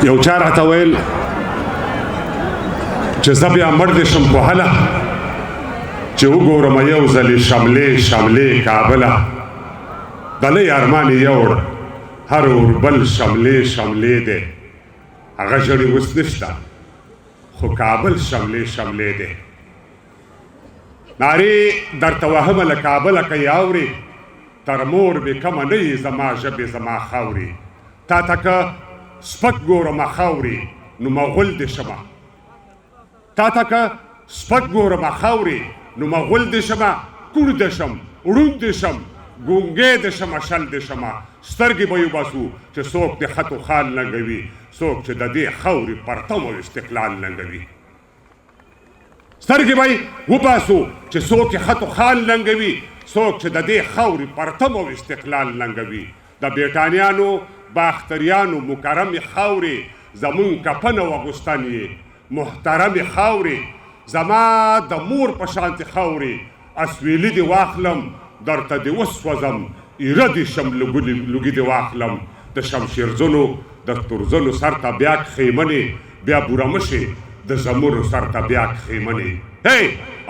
یو چا راته ویل چې زه بیا مړ دې شم په هله چې وګورم یو ځلې شملې کابله د لوی ارمان یې یوړ هر اوربل شملې دی هغه ژړې اوس نشته خو کابل شملې دی نارې درته وهمه له کابله که یې اورې تر مور بې کمه نه یې زما ژبې زما خاورې تا ته که سپک ګورمه خاورې نو مغول دې شمه تا ته که سپک ګورمه خاورې نو مغول دې شمه کوڼ دې شم ړوند دې شم ګونګی دې شمه شل دې شمه سترګې به وباسو چې څوک دې خط و خال لنګوي څوک چې د دې خاورې پرتم او استقلال لنګوي سترګې به وباسو چې څوک یې خط و خال لنګوي څوک چې د دې خاورې پرتم او استقلال لنګوي د برټانیانو باختریانو مکرمې خاورې زمونږ کفن او اغوستن یې محترمې خاورې زما د مور په شانتې خاورې اسویلي دې واخلم درته دې وسوځم ایره دې شم لوګي دې واخلم د شمشیرزنو د تورزنو سر ته بیا خیمنې بیا بوره مشې د زمرو سر ته بیا خیمنې هی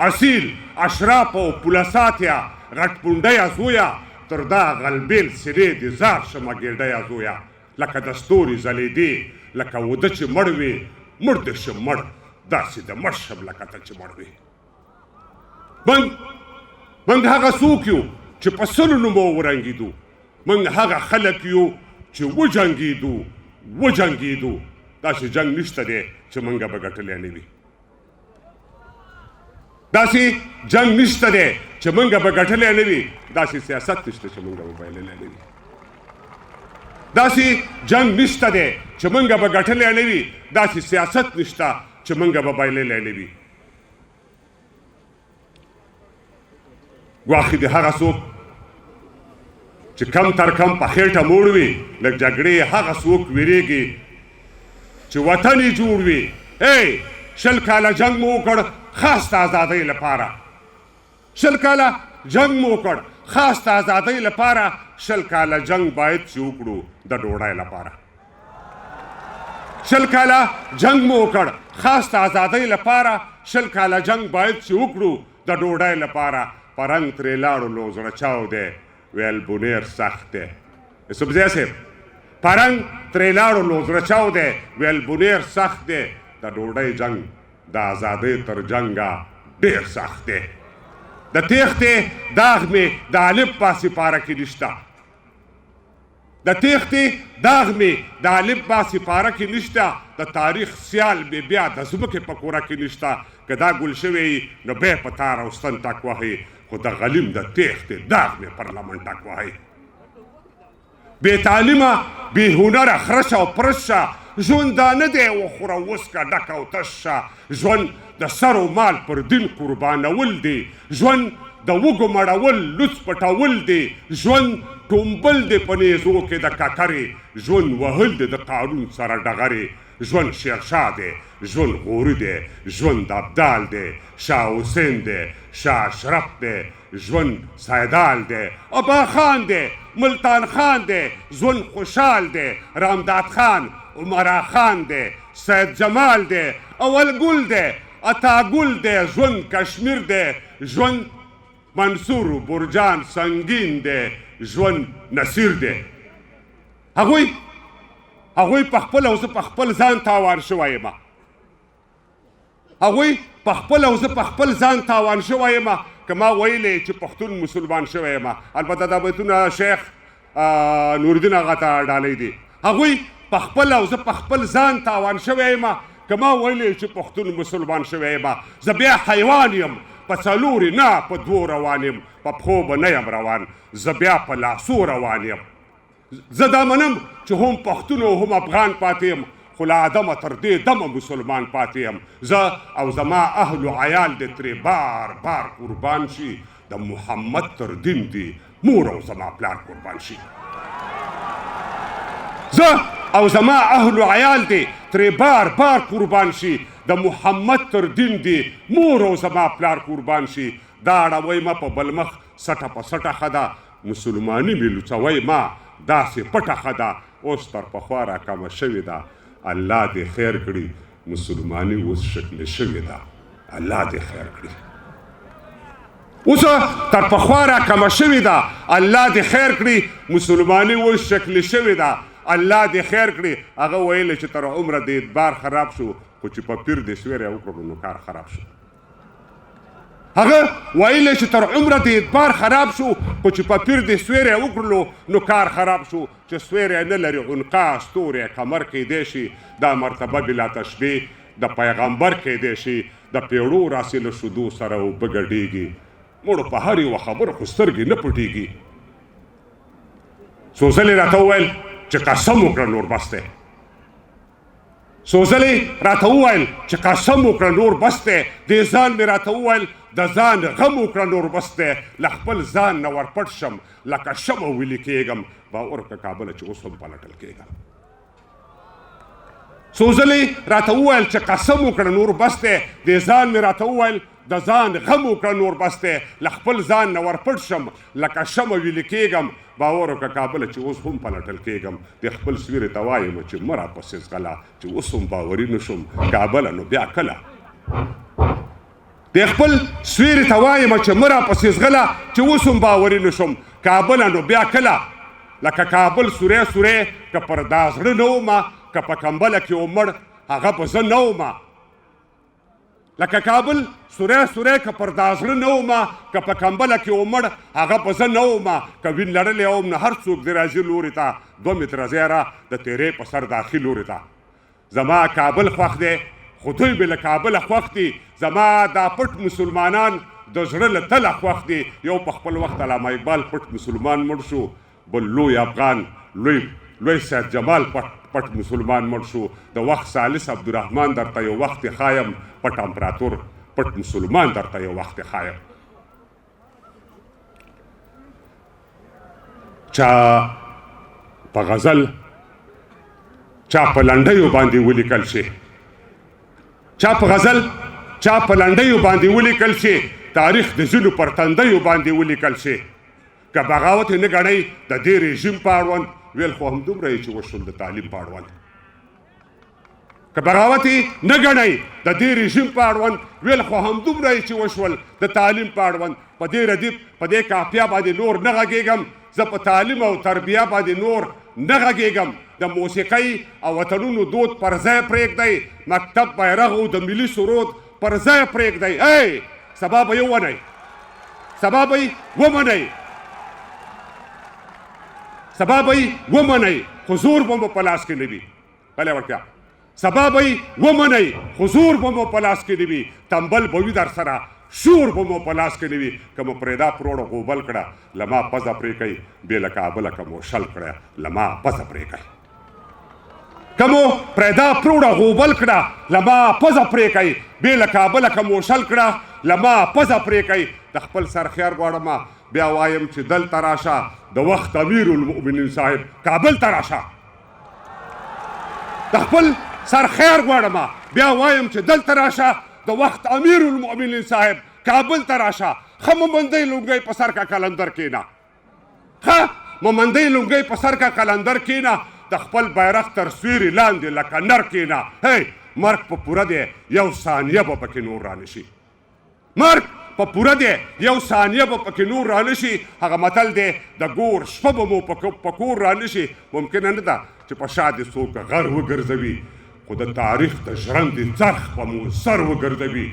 اصیل اشراف او پولساتیا غټ پونډیا زویا تر دا غلبیل سرې دې زار شمه ګېډیا زویا لکه د ستوري ځلېدې لکه وده چې مړ وې مړ دې شم مړ داسې د مړ شم لکه ته چې مړ وې موږ هغه څوک یو چې په سلو نومو ورنګېدو موږ هغه خلک یو چې وجنګېدو داسې جنګ نشته دی چې موږ به ګټلی نه وي داسې جنګ نشته دی چې موږ به ګټلی نه وي داسې سیاست نشته چې موږ به بایللی نه وي داسې جنګ نشته دی چې موږ به ګټلی نه وي داسې سیاست نشته چې موږ به بایللی نه وي ګواښې د هغه څوک چې کم تر کم په خېټه موړ وي لږ جګړې هغه څوک ویرېږي چې وطن یې جوړ وي شل کاله جنګ مو وکړ خاص د ازادۍ لپاره شل کاله جنګ مو وکړ خاص د ازادۍ لپاره شل کاله جنګ باید چې وکړو د ډوډۍ لپاره شل کاله جنګ مو وکړ خاص د ازادۍ لپاره شل کاله جنګ باید چې وکړو د ډوډۍ لپاره پرنګ ترې لاړو لو زړه چاو دی ویل بونیر سخت دی یوسفزی صاحب پرنګ ترې لاړو لو زړه چاو دی ویل بونیر سخت دی د ډوډۍ جنګ د ازادۍ تر جنګه ډېر سخت دی د تیښتې داغ مې د الف په سپاره کې نشته د تیښتې داغ مې د الف په سپاره کې نشته د تاریخ سیال مې بیا د ځمکې په کوره کې نشته که دا ګل شوی نو بیا په تار او ستن ټک وهي خو د غلیم د تیښتې داغ مې پرلمن ټک وهي بې تعلیمه بې هنره خرشه او پرشه ژوند دا نه دی وخوره وسکه ډک او تش شه ژوند د سر و مال پر دین قربانول دی ژوند د وږو مړول لوڅ پټول دی ژوند ټومبل دی په نیزو کې د ککرې ژوند وهل دی د قانون سره ډغرې ژوند شیرشاه دی ژوند غوري دی ژوند ابدال دی شاه حسین دی شاه اشرف دی ژوند سیدال دی ابا خان دی ملتان خان دی ژوند خوشحال دی رامداد خان عمرا خان دی سید جمال دی اول ګل دی عطا ګل دی ژوند کشمیر دی ژوند منصور برجان سنگین دی ژوند نصیر دی هغوی په خپل او زه په خپل ځان تاوان شوی یم هغوی په خپل او زه په خپل ځان تاوان شوی یم که ما ویلی چې پښتون مسلمان شوی یم البته دا بیتونه شیخ نورالدین هغه ته ډالۍ دي هغوی په خپل او زه په خپل ځان تاوان شوی یم که ما ویلی چې پښتون مسلمان شوی یم زه بیا حیوان یم په څلورې نه په دوو روان یم په پښو به نه یم روان زه بیا په لاسو روان یم زه دا منم چې هم پښتون او هم افغان پاتې یم خو له آدمه تر دې دمه مسلمان پاتې یم زه او زما اهل و عیال دې ترې بار بار قربان شي د محمد تر دین دي مور او زما پلار قربان شي زه او زما اهل و عیال دې ترې بار بار قربان شي د محمد تر دین دي مور او زما پلار قربان شي دا اړوی ما په بل مخ سټه په سټه ښه ده مسلماني مې لوڅوی ما داسې پټه ښه ده اوس تر پخوا راکمه شوې ده الله دې خیر کړي مسلماني اوس شکل شوې ده الله دې خیر کړي اوس تر پخوا راکمه شوې ده الله دې خیر کړي مسلماني اوس شکل شوې ده الله دې خیر کړي هغه ویل چې تر عمره د اعتبار خراب شو خو چې په پیر دې سویری وکړو نو کار خراب شو هغه ویل چې تر عمره د اعتبار خراب شو خو چې په پیر دې سویری وکړلو نو کار خراب شو چې سویری نه لري عنقا ستوری کمر کیدی شي دا مرتبه بلا تشبیه د پیغمبر کیدی شي د پیړو راسله شدو سره اوبه ګډېږي مړو په هر یوه خبره خو سترګې نه پټېږي څو ځلې راته وویل چې قسم وکړه نور بس دی څو ځلې راته وویل چې قسم وکړه نور بس دی دې ځان مې راته وویل د ځان غم وکړه نور بس دی له خپل ځان نه ورپټ شم لکه شمه ویلې کېږم باور که کابله چې اوس هم پلټل کېږم څو ځلې راته وویل چې قسم وکړه نور بس دی دې ځان مې راته وویل د ځان غم وکړه نور بس دی له خپل ځان نه ورپټ شم لکه شمه ویلې کېږم باور وکړه کابله چې اوس هم پلټل کېږم د خپل سویرې ته وایم چې مه راپسې ځغله چې اوس هم باوري نه شم کابله نو بیا کله د خپل سویرې ته وایم چې مه راپسې ځغله چې اوس هم باوري نه شم کابله نو بیا کله لکه کابل سوری سوری که پر دا زړه نه ومه که په کمبله کې ومړ هغه به زه نه ومه لکه کابل سوری سوری که پر دا زړه نه ومه که په کمبله کې ومړ هغه به زه نه ومه که وین لړلی وم نه هر څوک دې راځي لورې ته 2 متره زیره د تیرې په سر داخل لورې ته زما کابل خوښ دی خو دوی به له کابله خوښ دي زما دا پټ مسلمانان د زړه له تله خوښ دي یو په خپل وخت علامه اقبال پټ مسلمان مړ شو بل لوی افغان لوی سید جمال پټ مسلمان مړ شو د وخت ثالث عبدالرحمن درته یو وخت خایم پټ امپراتور پټ مسلمان درته یو وخت خایم چا په غزل چا په لنډیو باندې ولیکل شي چا په غزل چا په لنډیو باندې ولیکل شي تاریخ د ځینو پر تندیو باندې ولیکل شي که بغاوت نه ګڼئ د دې رژیم په اړوند ویل خو همدومره یې چې وشول د تعلیم په اړوند که بغاوت نه ګڼئ د دې رژیم په اړوند ویل خو همدومره یې چې وشول د تعلیم په اړوند په دې ردیف په دې کافیه باندې نور نه غږېږم زه په تعلیم او تربیه باندې نور نه غږېږم د موسیقۍ او وطنونو دود پر ځای پرېږدئ مکتب بیرغ او د ملي سرود پر ځای پرېږدئ ای سبا به یې ومنئ سبا به یې ومنئ سبا به یې ومنئ حضور به مو په لاس کې نه وي بلې وړتیا سبا به یې ومنئ حضور به مو په لاس کې نه وي تنبل به وي در سره شور به مو په لاس کې نه وي که مو پرېدا پروړه غوبل کړه له ما پزه پرې کوي بې له کابله که مو شل کړه له ما پزه پرې کوي که مو پرېدا پروړه غوبل کړه له ما پزه پرې کوي بې له کابله که مو شل کړه له ما پزه پرې کوي د خپل سر خیر غواړم بیا وایم چې دلته راشه د وخت امیر المؤمنین صاحب کابل ته راشه د خپل سر خیر غواړم بیا وایم چې دلته راشه د وخت امیر المؤمنین صاحب کابل ته راشه ښه مومندۍ لونګۍ په سر کا قلندر کېنه ښه مومندۍ لونګۍ په سر کا قلندر کېنه د خپل بیرغ تر سیوري لاندې لکه نر کېنه هی مرګ په پوره دی یو ثانیه به پکې نور رانشي مرګ په پوره دی یو ثانیه به پکې نور رانشي هغه متل دی د ګور شپه به مو په کور رانشي ممکنه نه ده چې په شا دې څوک غر وګرځوي خو د تاریخ د ژرندې څرخ په مو سر وګرځوي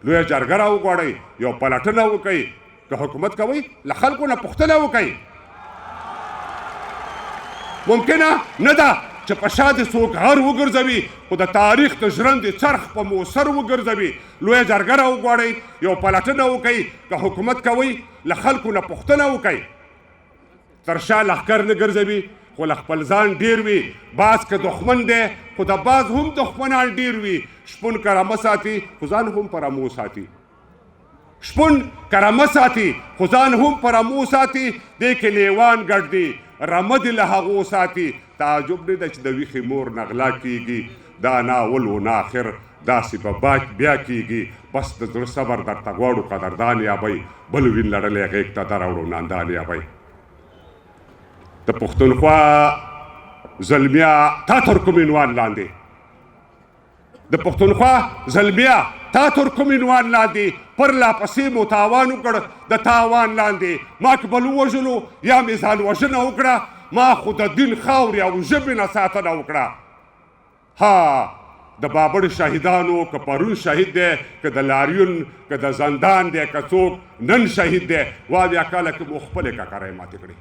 لویه جرګه راوغواړئ یو پلټنه وکئ که حکومت کوئ له خلکو نه پوښتنه وکئ ممکنه نه ده چې په شا دې څوک غر وګرځوي خو د تاریخ د ژرندې څرخ په مو سر وګرځوي لویه جرګه راوغواړئ یو پلټنه وکئ که حکومت کوئ له خلکو نه پوښتنه وکئ تر شا لښکر نه ګرځوي خو له خپل ځان ډېر وي باز که دښمن دی خو د باز هم دښمنان ډېر وي شپون که رمه ساتي خو ځان هم په رمو ساتي شپون که رمه ساتي خو ځان هم په رمو ساتي دې کې لیوان ګډ دي رمه دې له هغو ساتي تعجب نه ده چې د ویښې مور نغلا کېږي دا ناول و نه آخر داسې به بیا کېږي بس د زړه صبر درته غواړو قدردان یابئ بل وین لړلی غېږ ته دروړو ناندان یابئ د پښتونخوا زلمیا تا تر کوم عنوان لاندې د پښتونخوا زلمیا تا تر کوم عنوان لاندې پر لا پسې مو تاوان وکړ د تاوان لاندې ما که بل ووژلو یا مې ځان وژنه وکړه ما خو د دین خاورې او ژبې نه ساتنه وکړه ها د بابړ شهیدانو که پرون شهید دی که د لاریون که د زندان دی که څوک نن شهید دی وا بیا کله که مو خپلې ککرۍ ماتې کړې